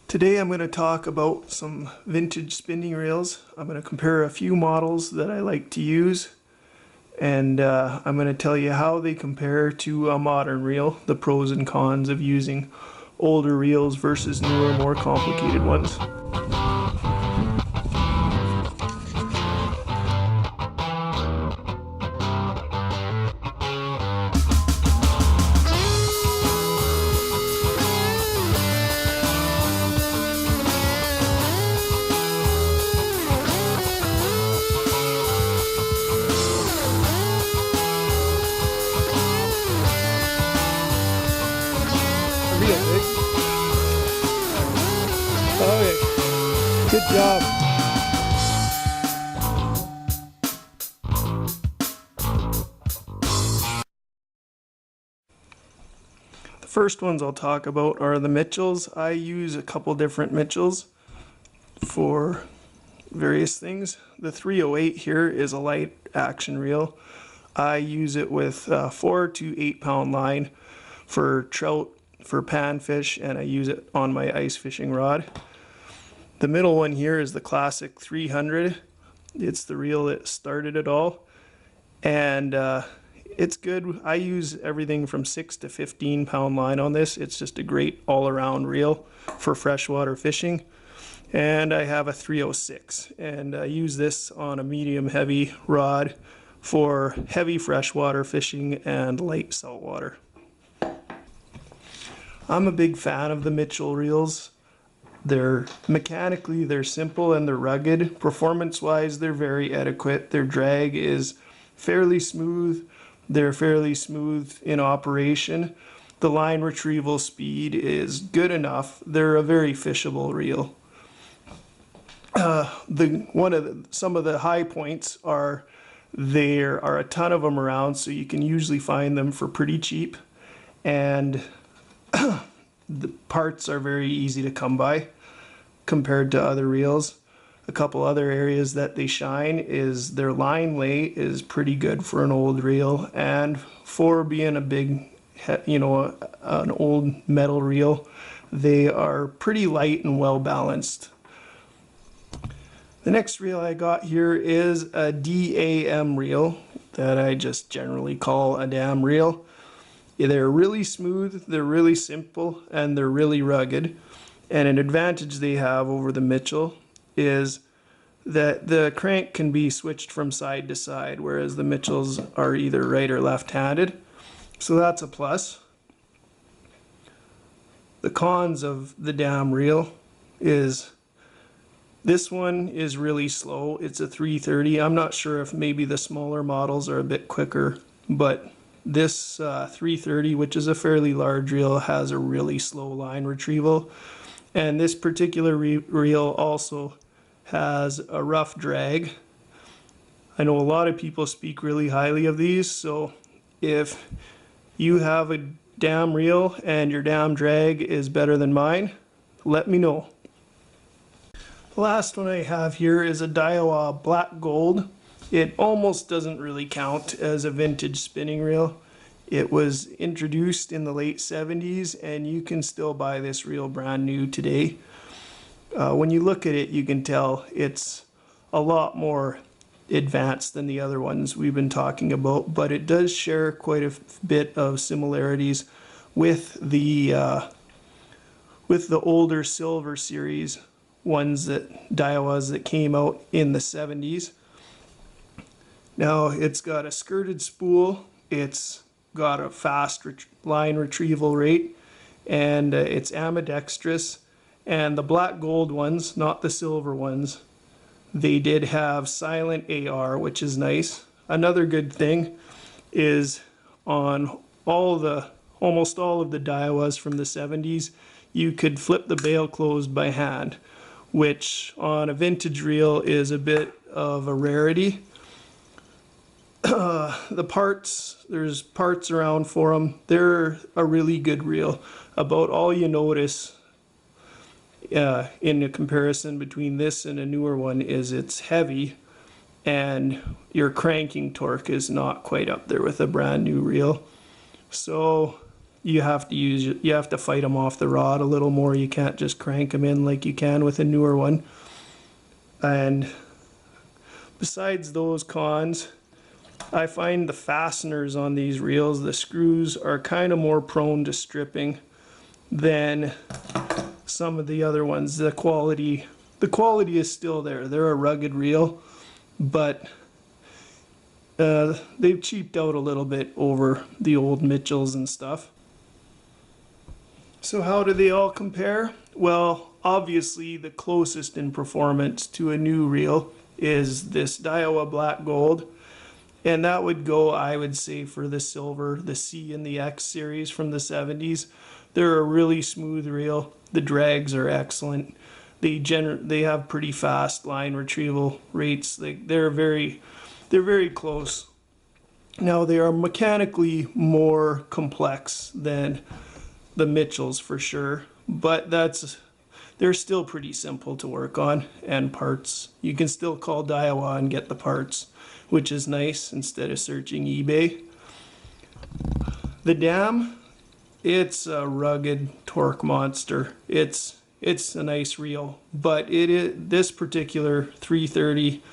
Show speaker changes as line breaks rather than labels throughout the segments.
Today I'm going to talk about some vintage spinning reels. I'm going to compare a few models that I like to use, and I'm going to tell you how they compare to a modern reel, the pros and cons of using older reels versus newer, more complicated ones. Okay, good job. The first ones I'll talk about are the Mitchells. I use a couple different Mitchells for various things. The 308 here is a light action reel. I use it with 4 to 8 pound line for trout, for panfish, and I use it on my ice fishing rod. The middle one here is the classic 300. It's the reel that started it all, and it's good. I use everything from 6 to 15 pound line on this. It's just a great all-around reel for freshwater fishing. And I have a 306, and I use this on a medium heavy rod for heavy freshwater fishing and light saltwater. I'm a big fan of the Mitchell reels. They're simple and they're rugged. Performance-wise, they're very adequate. Their drag is fairly smooth. They're fairly smooth in operation. The line retrieval speed is good enough. They're a very fishable reel. Some of the high points are there are a ton of them around, so you can usually find them for pretty cheap, and the parts are very easy to come by compared to other reels. A couple other areas that they shine is their line lay is pretty good for an old reel, and for being a big, an old metal reel, they are pretty light and well balanced. The next reel I got here is a DAM reel that I just generally call a dam reel. They're really smooth, they're really simple, and they're really rugged. And an advantage they have over the Mitchell is that the crank can be switched from side to side, whereas the Mitchells are either right or left-handed. So that's a plus. The cons of the dam reel is this one is really slow. It's a 330. I'm not sure if maybe the smaller models are a bit quicker, but this 330, which is a fairly large reel, has a really slow line retrieval. And this particular reel also has a rough drag. I know a lot of people speak really highly of these, so if you have a dam reel and your dam drag is better than mine, let me know. The last one I have here is a Daiwa Black Gold. It almost doesn't really count as a vintage spinning reel. It was introduced in the late 70s, and you can still buy this reel brand new today. When you look at it, you can tell it's a lot more advanced than the other ones we've been talking about, but it does share quite a bit of similarities with the older Silver Series ones Daiwas that came out in the 70s. Now it's got a skirted spool, it's got a fast line retrieval rate, and it's ambidextrous. And the Black Gold ones, not the silver ones, they did have silent AR, which is nice. Another good thing is on almost all of the Daiwas from the 70s, you could flip the bail closed by hand, which on a vintage reel is a bit of a rarity. The parts, there's parts around for them. They're a really good reel. About all you notice in a comparison between this and a newer one is it's heavy, and your cranking torque is not quite up there with a brand new reel. So you have to fight them off the rod a little more. You can't just crank them in like you can with a newer one. And besides those cons, I find the fasteners on these reels, the screws, are kind of more prone to stripping than some of the other ones. The quality is still there. They're a rugged reel, but they've cheaped out a little bit over the old Mitchells and stuff. So how do they all compare? Well, obviously the closest in performance to a new reel is this Daiwa Black Gold. And that would go, I would say, for the silver, the C and the X series from the 70s. They're a really smooth reel. The drags are excellent. They have pretty fast line retrieval rates. They're very close. Now they are mechanically more complex than the Mitchells for sure, but they're still pretty simple to work on, and parts, you can still call Daiwa and get the parts, which is nice instead of searching eBay. The Dam, it's a rugged torque monster. It's a nice reel, but this particular 330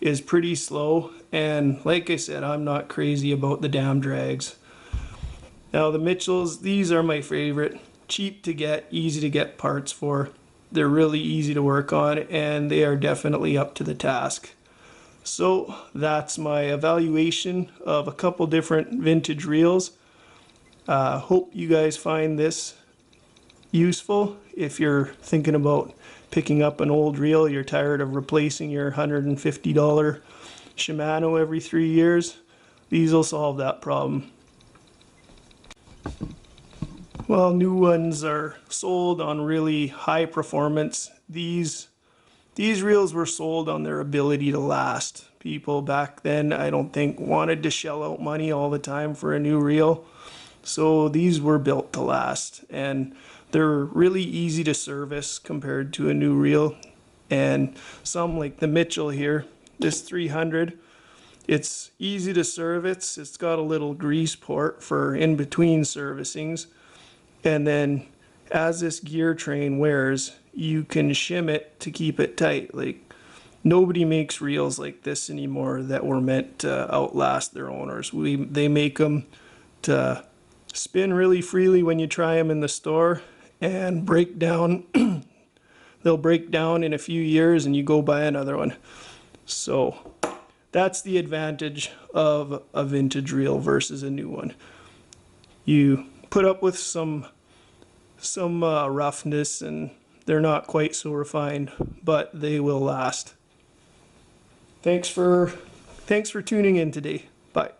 is pretty slow, and like I said, I'm not crazy about the Dam drags. Now the Mitchells, these are my favorite. Cheap to get, easy to get parts for. They're really easy to work on, and they are definitely up to the task. So that's my evaluation of a couple different vintage reels. Hope you guys find this useful. If you're thinking about picking up an old reel, you're tired of replacing your $150 Shimano every 3 years, these will solve that problem. Well, new ones are sold on really high performance. These reels were sold on their ability to last. People back then, I don't think, wanted to shell out money all the time for a new reel. So these were built to last, and they're really easy to service compared to a new reel. And some, like the Mitchell here, this 300, it's easy to service. It's got a little grease port for in between servicings. And then as this gear train wears, you can shim it to keep it tight. Like, nobody makes reels like this anymore that were meant to outlast their owners. They make them to spin really freely when you try them in the store and break down. They'll break down in a few years and you go buy another one. So that's the advantage of a vintage reel versus a new one. You put up with some roughness, and they're not quite so refined, but they will last. Thanks for tuning in today. Bye.